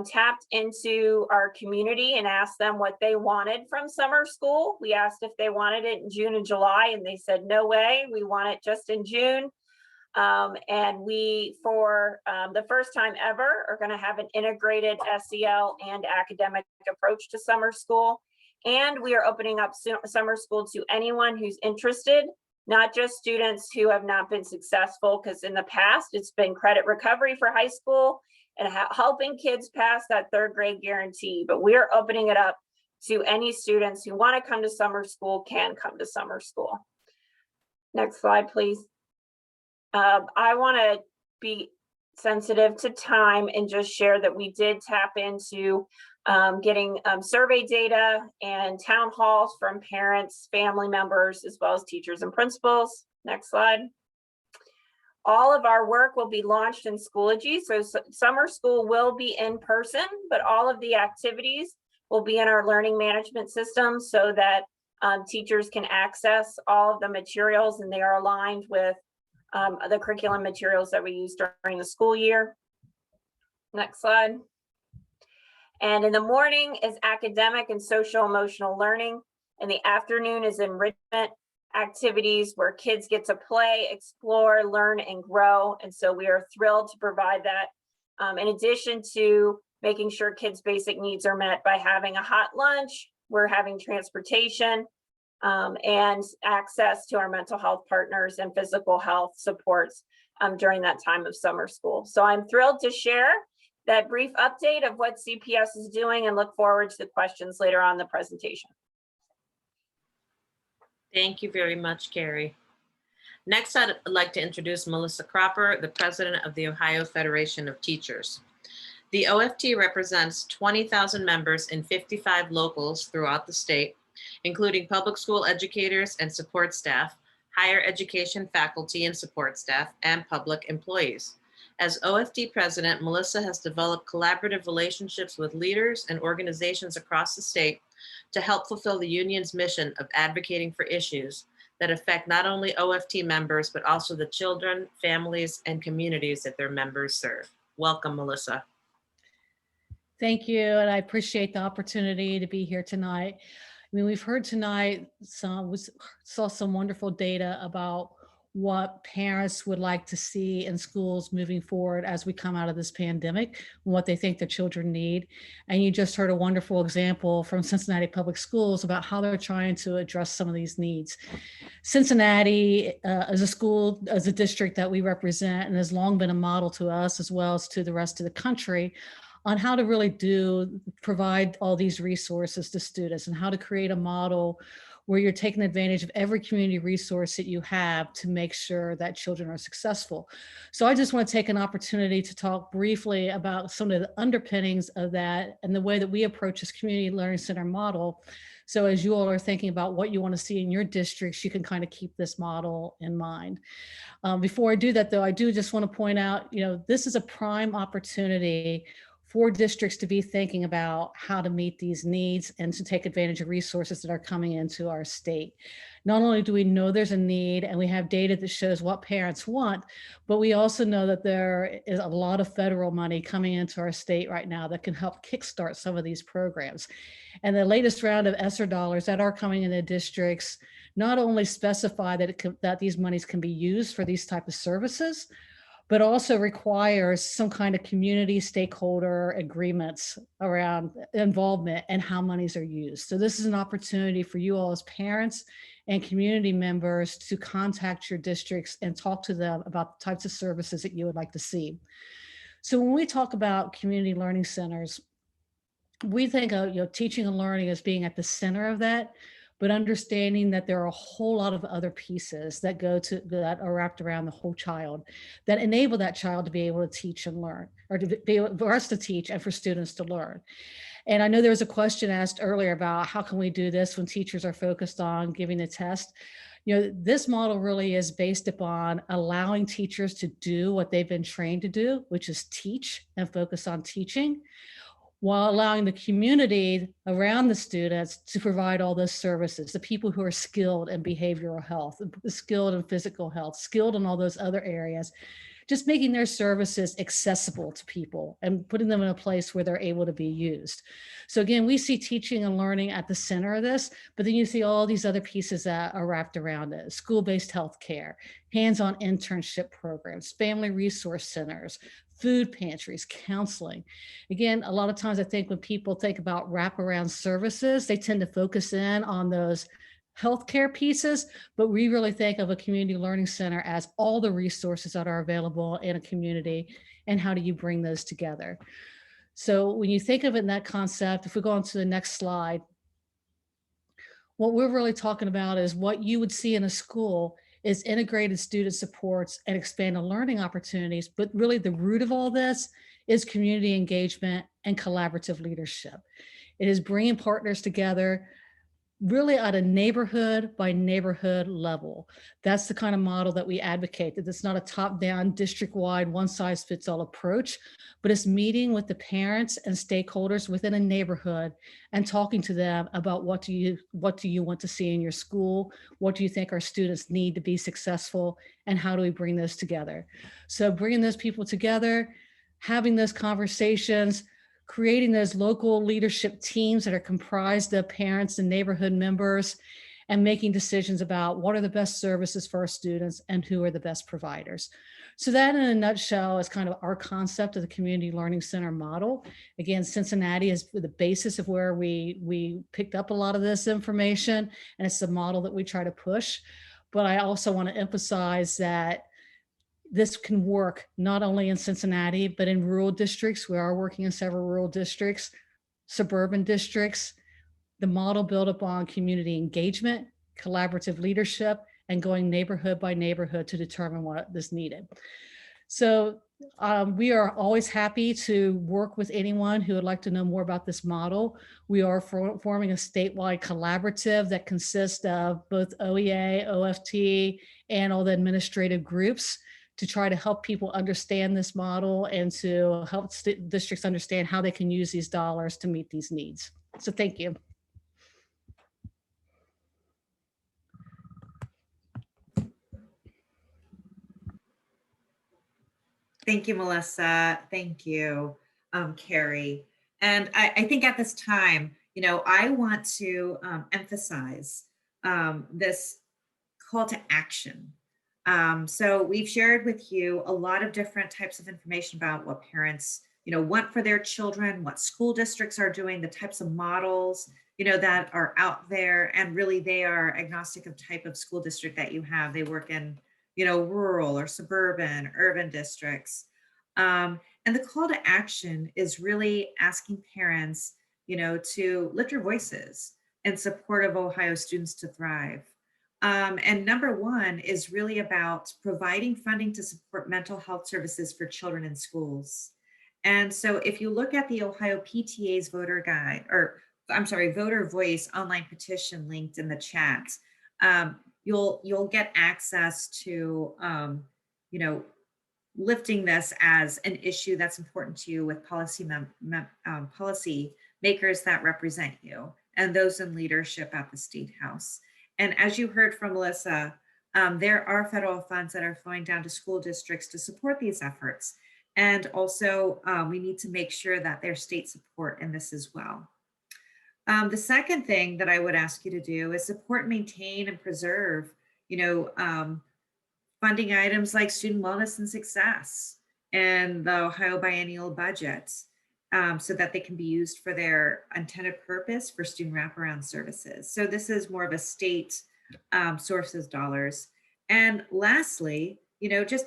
tapped into our community and asked them what they wanted from summer school. We asked if they wanted it in June and July, and they said, no way, we want it just in June. And we, for the first time ever, are going to have an integrated SEL and academic approach to summer school. And we are opening up summer school to anyone who's interested, not just students who have not been successful, because in the past it's been credit recovery for high school and helping kids pass that 3rd grade guarantee. But we are opening it up to any students who want to come to summer school can come to summer school. Next slide, please. I want to be sensitive to time and just share that we did tap into getting survey data and town halls from parents, family members, as well as teachers and principals. Next slide. All of our work will be launched in Schoology. So summer school will be in person, but all of the activities will be in our learning management system so that teachers can access all of the materials, and they are aligned with the curriculum materials that we use during the school year. Next slide. And in the morning is academic and social emotional learning. In the afternoon is enrichment activities where kids get to play, explore, learn, and grow. And so we are thrilled to provide that. In addition to making sure kids' basic needs are met by having a hot lunch, we're having transportation, and access to our mental health partners and physical health supports during that time of summer school. So I'm thrilled to share that brief update of what CPS is doing and look forward to the questions later on in the presentation. Thank you very much, Carrie. Next, I'd like to introduce Melissa Cropper, the president of the Ohio Federation of Teachers. The OFT represents 20,000 members in 55 locals throughout the state, including public school educators and support staff, higher education faculty and support staff, and public employees. As OFT president, Melissa has developed collaborative relationships with leaders and organizations across the state to help fulfill the union's mission of advocating for issues that affect not only OFT members, but also the children, families, and communities that their members serve. Welcome, Melissa. Thank you, and I appreciate the opportunity to be here tonight. I mean, we've heard tonight, saw some wonderful data about what parents would like to see in schools moving forward as we come out of this pandemic, and what they think their children need. And you just heard a wonderful example from Cincinnati Public Schools about how they're trying to address some of these needs. Cincinnati as a school, as a district that we represent, and has long been a model to us as well as to the rest of the country on how to really provide all these resources to students and how to create a model where you're taking advantage of every community resource that you have to make sure that children are successful. So I just want to take an opportunity to talk briefly about some of the underpinnings of that and the way that we approach this community learning center model. So as you all are thinking about what you want to see in your districts, you can kind of keep this model in mind. Before I do that though, I do just want to point out, this is a prime opportunity for districts to be thinking about how to meet these needs and to take advantage of resources that are coming into our state. Not only do we know there's a need and we have data that shows what parents want, but we also know that there is a lot of federal money coming into our state right now that can help kickstart some of these programs. And the latest round of ESSER dollars that are coming into districts not only specify that these monies can be used for these type of services, but also requires some kind of community stakeholder agreements around involvement and how monies are used. So this is an opportunity for you all as parents and community members to contact your districts and talk to them about the types of services that you would like to see. So when we talk about community learning centers, we think of teaching and learning as being at the center of that, but understanding that there are a whole lot of other pieces that that are wrapped around the whole child that enable that child to be able to teach and learn, or to be able for us to teach and for students to learn. And I know there was a question asked earlier about how can we do this when teachers are focused on giving a test. This model really is based upon allowing teachers to do what they've been trained to do, which is teach and focus on teaching, while allowing the community around the students to provide all those services, the people who are skilled in behavioral health, skilled in physical health, skilled in all those other areas, just making their services accessible to people and putting them in a place where they're able to be used. So again, we see teaching and learning at the center of this, but then you see all these other pieces that are wrapped around it: school-based healthcare, hands-on internship programs, family resource centers, food pantries, counseling. Again, a lot of times I think when people think about wraparound services, they tend to focus in on those healthcare pieces, but we really think of a community learning center as all the resources that are available in a community, and how do you bring those together. So when you think of it in that concept, if we go on to the next slide, what we're really talking about is what you would see in a school is integrated student supports and expanded learning opportunities. But really the root of all this is community engagement and collaborative leadership. It is bringing partners together really at a neighborhood by neighborhood level. That's the kind of model that we advocate, that it's not a top-down, district-wide, one-size-fits-all approach, but it's meeting with the parents and stakeholders within a neighborhood and talking to them about what do you want to see in your school? What do you think our students need to be successful? And how do we bring those together? So bringing those people together, having those conversations, creating those local leadership teams that are comprised of parents and neighborhood members, and making decisions about what are the best services for our students and who are the best providers. So that in a nutshell is kind of our concept of the community learning center model. Again, Cincinnati is the basis of where we picked up a lot of this information, and it's the model that we try to push. But I also want to emphasize that this can work not only in Cincinnati, but in rural districts. We are working in several rural districts, suburban districts. The model built upon community engagement, collaborative leadership, and going neighborhood by neighborhood to determine what is needed. So we are always happy to work with anyone who would like to know more about this model. We are forming a statewide collaborative that consists of both OEA, OFT, and all the administrative groups, to try to help people understand this model and to help districts understand how they can use these dollars to meet these needs. So thank you. Thank you, Melissa. Thank you, Carrie. And I think at this time, I want to emphasize this call to action. So we've shared with you a lot of different types of information about what parents, want for their children, what school districts are doing, the types of models, that are out there. And really they are agnostic of type of school district that you have. They work in, rural or suburban, urban districts. And the call to action is really asking parents, to lift your voices in support of Ohio students to thrive. And number one is really about providing funding to support mental health services for children in schools. And so if you look at the Ohio PTA's voter guide, or I'm sorry, voter voice online petition linked in the chat, you'll get access to, lifting this as an issue that's important to you with policy makers that represent you and those in leadership at the State House. And as you heard from Melissa, there are federal funds that are flowing down to school districts to support these efforts. And also we need to make sure that there's state support in this as well. The second thing that I would ask you to do is support, maintain, and preserve, funding items like student wellness and success and the Ohio biennial budget, so that they can be used for their intended purpose for student wraparound services. So this is more of a state sources dollars. And lastly, just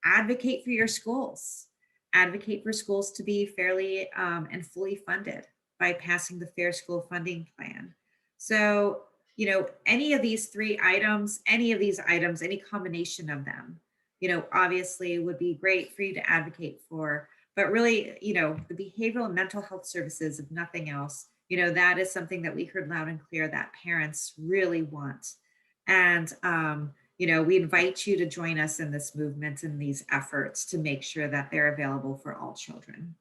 advocate for your schools. Advocate for schools to be fairly and fully funded by passing the Fair School Funding Plan. So, any of these three items, any combination of them, obviously would be great for you to advocate for. But really, the behavioral and mental health services, if nothing else, that is something that we heard loud and clear that parents really want. And, we invite you to join us in this movement and these efforts to make sure that they're available for all children.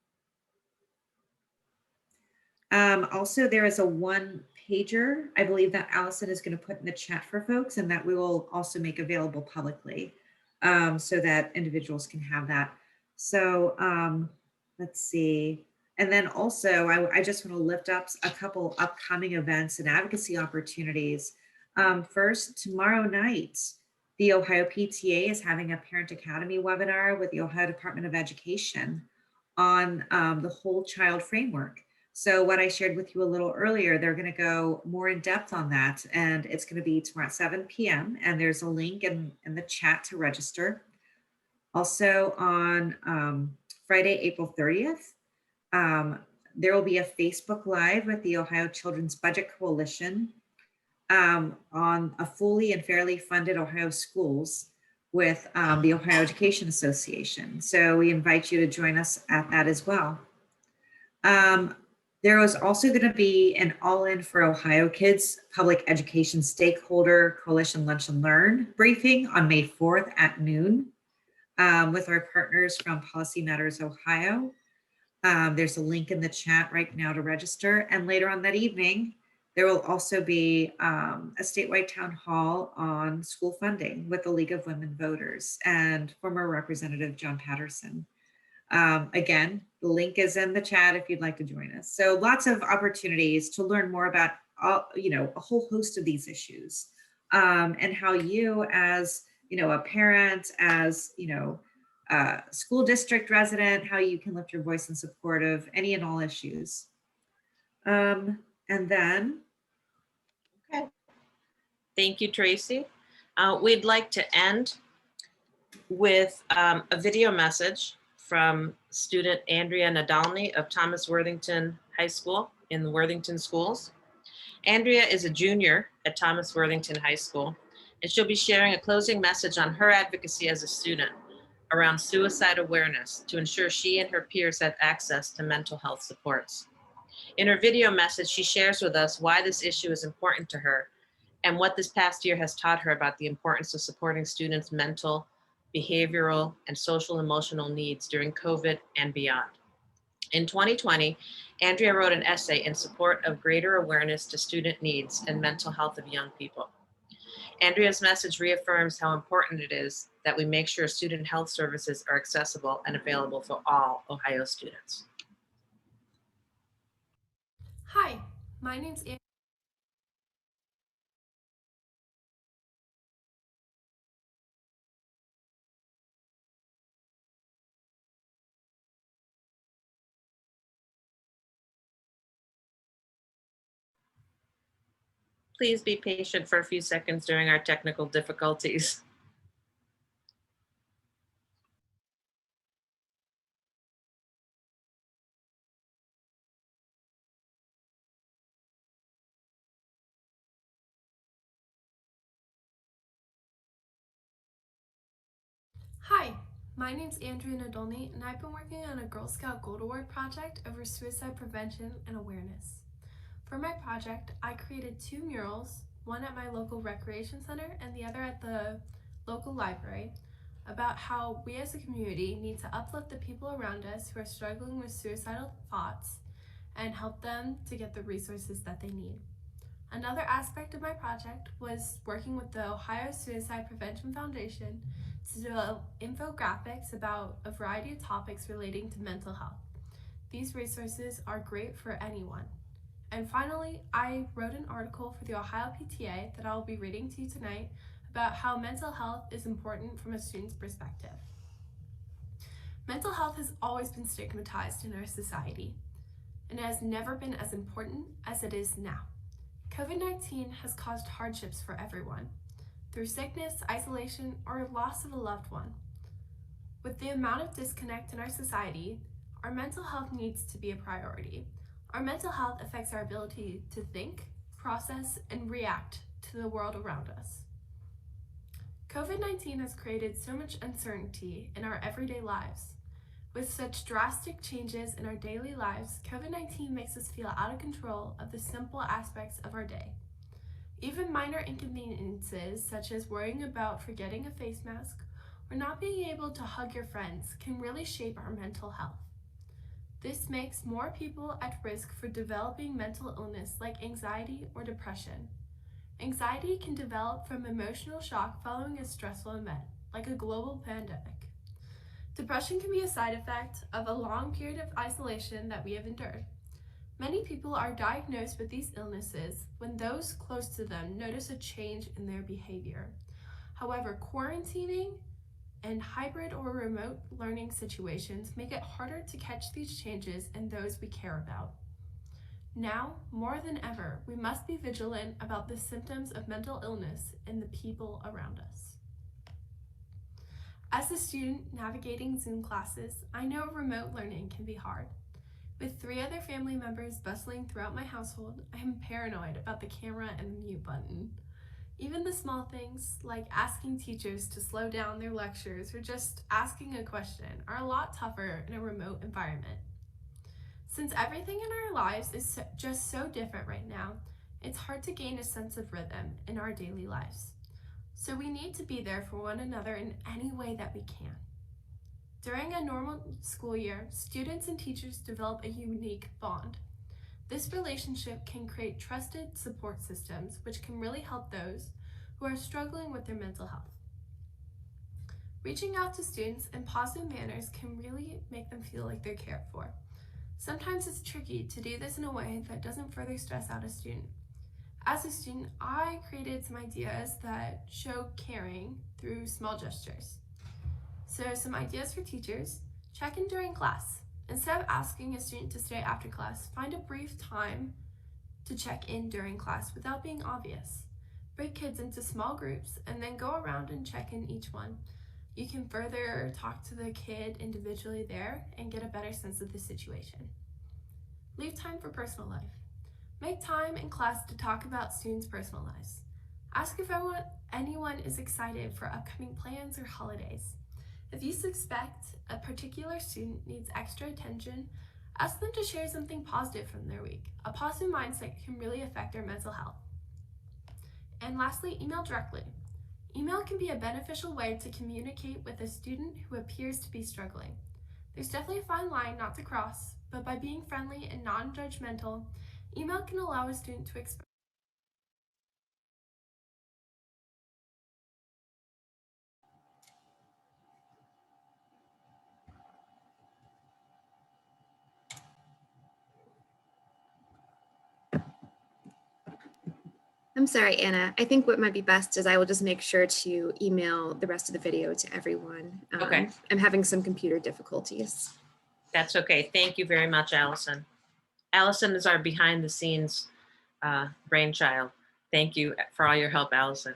Also, there is a one pager, I believe that Allison is going to put in the chat for folks, and that we will also make available publicly so that individuals can have that. So let's see. And then also, I just want to lift up a couple upcoming events and advocacy opportunities. First, tomorrow night, the Ohio PTA is having a Parent Academy webinar with the Ohio Department of Education on the whole child framework. So what I shared with you a little earlier, they're going to go more in depth on that, and it's going to be tomorrow at 7 p.m. And there's a link in the chat to register. Also on Friday, April 30th, there will be a Facebook Live with the Ohio Children's Budget Coalition on a fully and fairly funded Ohio schools with the Ohio Education Association. So we invite you to join us at that as well. There was also going to be an All In for Ohio Kids Public Education Stakeholder Coalition Lunch and Learn briefing on May 4th at noon with our partners from Policy Matters Ohio. There's a link in the chat right now to register. And later on that evening, there will also be a statewide town hall on school funding with the League of Women Voters and former Representative John Patterson. Again, the link is in the chat if you'd like to join us. So lots of opportunities to learn more about a whole host of these issues and how you as a parent, as a school district resident, how you can lift your voice in support of any and all issues. And then. Okay. Thank you, Tracy. We'd like to end with a video message from student Andrea Nadalny of Thomas Worthington High School in the Worthington schools. Andrea is a junior at Thomas Worthington High School, and she'll be sharing a closing message on her advocacy as a student around suicide awareness to ensure she and her peers have access to mental health supports. In her video message, she shares with us why this issue is important to her and what this past year has taught her about the importance of supporting students' mental, behavioral, and social emotional needs during COVID and beyond. In 2020, Andrea wrote an essay in support of greater awareness to student needs and mental health of young people. Andrea's message reaffirms how important it is that we make sure student health services are accessible and available for all Ohio students. Hi, my name's Andrea. Please be patient for a few seconds during our technical difficulties. Hi, my name's Andrea Nadolny, and I've been working on a Girl Scout Gold Award project over suicide prevention and awareness. For my project, I created 2 murals, one at my local recreation center and the other at the local library, about how we as a community need to uplift the people around us who are struggling with suicidal thoughts and help them to get the resources that they need. Another aspect of my project was working with the Ohio Suicide Prevention Foundation to develop infographics about a variety of topics relating to mental health. These resources are great for anyone. And finally, I wrote an article for the Ohio PTA that I will be reading to you tonight about how mental health is important from a student's perspective. Mental health has always been stigmatized in our society, and it has never been as important as it is now. COVID-19 has caused hardships for everyone, through sickness, isolation, or loss of a loved one. With the amount of disconnect in our society, our mental health needs to be a priority. Our mental health affects our ability to think, process, and react to the world around us. COVID-19 has created so much uncertainty in our everyday lives. With such drastic changes in our daily lives, COVID-19 makes us feel out of control of the simple aspects of our day. Even minor inconveniences, such as worrying about forgetting a face mask or not being able to hug your friends, can really shape our mental health. This makes more people at risk for developing mental illness like anxiety or depression. Anxiety can develop from emotional shock following a stressful event, like a global pandemic. Depression can be a side effect of a long period of isolation that we have endured. Many people are diagnosed with these illnesses when those close to them notice a change in their behavior. However, quarantining and hybrid or remote learning situations make it harder to catch these changes in those we care about. Now, more than ever, we must be vigilant about the symptoms of mental illness in the people around us. As a student navigating Zoom classes, I know remote learning can be hard. With 3 other family members bustling throughout my household, I am paranoid about the camera and the mute button. Even the small things, like asking teachers to slow down their lectures or just asking a question, are a lot tougher in a remote environment. Since everything in our lives is just so different right now, it's hard to gain a sense of rhythm in our daily lives. So we need to be there for one another in any way that we can. During a normal school year, students and teachers develop a unique bond. This relationship can create trusted support systems, which can really help those who are struggling with their mental health. Reaching out to students in positive manners can really make them feel like they're cared for. Sometimes it's tricky to do this in a way that doesn't further stress out a student. As a student, I created some ideas that show caring through small gestures. So some ideas for teachers: check in during class. Instead of asking a student to stay after class, find a brief time to check in during class without being obvious. Break kids into small groups and then go around and check in each one. You can further talk to the kid individually there and get a better sense of the situation. Leave time for personal life. Make time in class to talk about students' personal lives. Ask if anyone is excited for upcoming plans or holidays. If you suspect a particular student needs extra attention, ask them to share something positive from their week. A positive mindset can really affect their mental health. And lastly, email directly. Email can be a beneficial way to communicate with a student who appears to be struggling. There's definitely a fine line not to cross, but by being friendly and non-judgmental, email can allow a student to express I'm sorry, Anna. I think what might be best is I will just make sure to email the rest of the video to everyone. Okay. I'm having some computer difficulties. That's okay. Thank you very much, Allison. Allison is our behind the scenes brainchild. Thank you for all your help, Allison.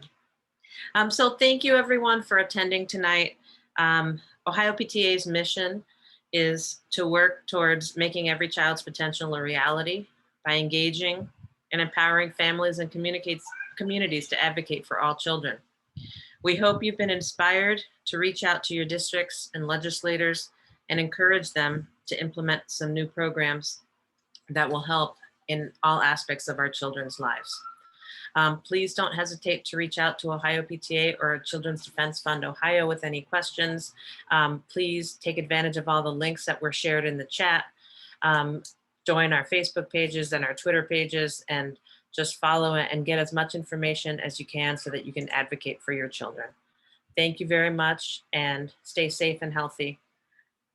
So thank you everyone for attending tonight. Ohio PTA's mission is to work towards making every child's potential a reality by engaging and empowering families and communities to advocate for all children. We hope you've been inspired to reach out to your districts and legislators and encourage them to implement some new programs that will help in all aspects of our children's lives. Please don't hesitate to reach out to Ohio PTA or Children's Defense Fund Ohio with any questions. Please take advantage of all the links that were shared in the chat. Join our Facebook pages and our Twitter pages, and just follow it and get as much information as you can so that you can advocate for your children. Thank you very much, and stay safe and healthy,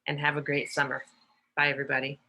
and have a great summer. Bye, everybody.